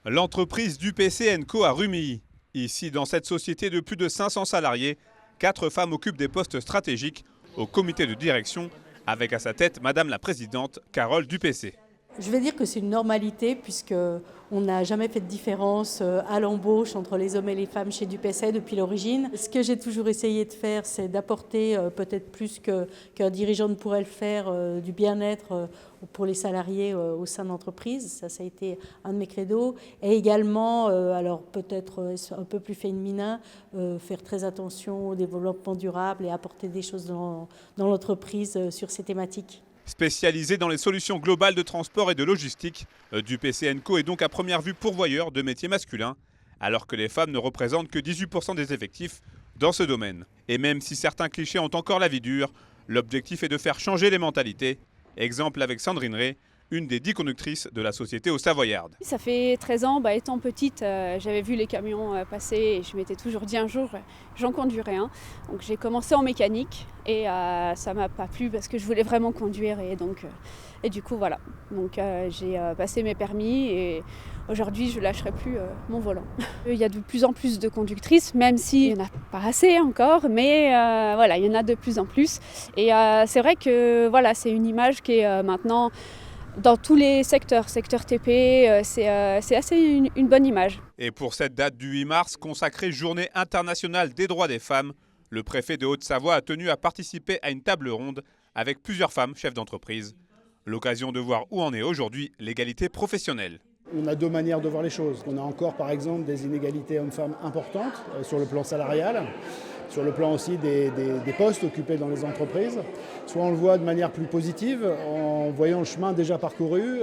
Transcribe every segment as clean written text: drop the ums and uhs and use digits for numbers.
L'entreprise d'UPC & Co à Rumilly. Ici, dans cette société de plus de 500 salariés, 4 femmes occupent des postes stratégiques au comité de direction, avec à sa tête Madame la Présidente Carole Dupessé. Je vais dire que c'est une normalité puisqu'on n'a jamais fait de différence à l'embauche entre les hommes et les femmes chez Dupessé depuis l'origine. Ce que j'ai toujours essayé de faire, c'est d'apporter peut-être plus qu'un dirigeant ne pourrait le faire, du bien-être pour les salariés au sein de l'entreprise. Ça a été un de mes credos. Et également, alors peut-être un peu plus féminin, faire très attention au développement durable et apporter des choses dans l'entreprise sur ces thématiques. Spécialisée dans les solutions globales de transport et de logistique, Dupessé & Co est donc à première vue pourvoyeur de métiers masculins, alors que les femmes ne représentent que 18% des effectifs dans ce domaine. Et même si certains clichés ont encore la vie dure, l'objectif est de faire changer les mentalités. Exemple avec Sandrine Ray, une des 10 conductrices de la société au Savoyarde. Ça fait 13 ans, étant petite, j'avais vu les camions passer et je m'étais toujours dit un jour, j'en conduirai un. Donc j'ai commencé en mécanique et ça m'a pas plu parce que je voulais vraiment conduire et du coup voilà. Donc j'ai passé mes permis et aujourd'hui je lâcherai plus mon volant. Il y a de plus en plus de conductrices, même s'il n'y en a pas assez encore, mais voilà, il y en a de plus en plus. Et c'est vrai que voilà, c'est une image qui est maintenant dans tous les secteurs TP, c'est assez une bonne image. Et pour cette date du 8 mars, consacrée Journée internationale des droits des femmes, le préfet de Haute-Savoie a tenu à participer à une table ronde avec plusieurs femmes chefs d'entreprise. L'occasion de voir où en est aujourd'hui l'égalité professionnelle. On a deux manières de voir les choses. On a encore par exemple des inégalités hommes-femmes importantes sur le plan salarial, sur le plan aussi des postes occupés dans les entreprises. Soit on le voit de manière plus positive en voyant le chemin déjà parcouru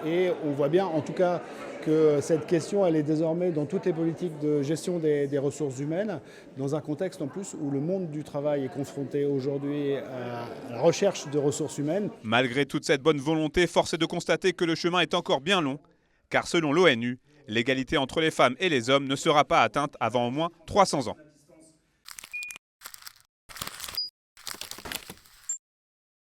et on voit bien en tout cas que cette question elle est désormais dans toutes les politiques de gestion des ressources humaines, dans un contexte en plus où le monde du travail est confronté aujourd'hui à la recherche de ressources humaines. Malgré toute cette bonne volonté, force est de constater que le chemin est encore bien long, car selon l'ONU, l'égalité entre les femmes et les hommes ne sera pas atteinte avant au moins 300 ans.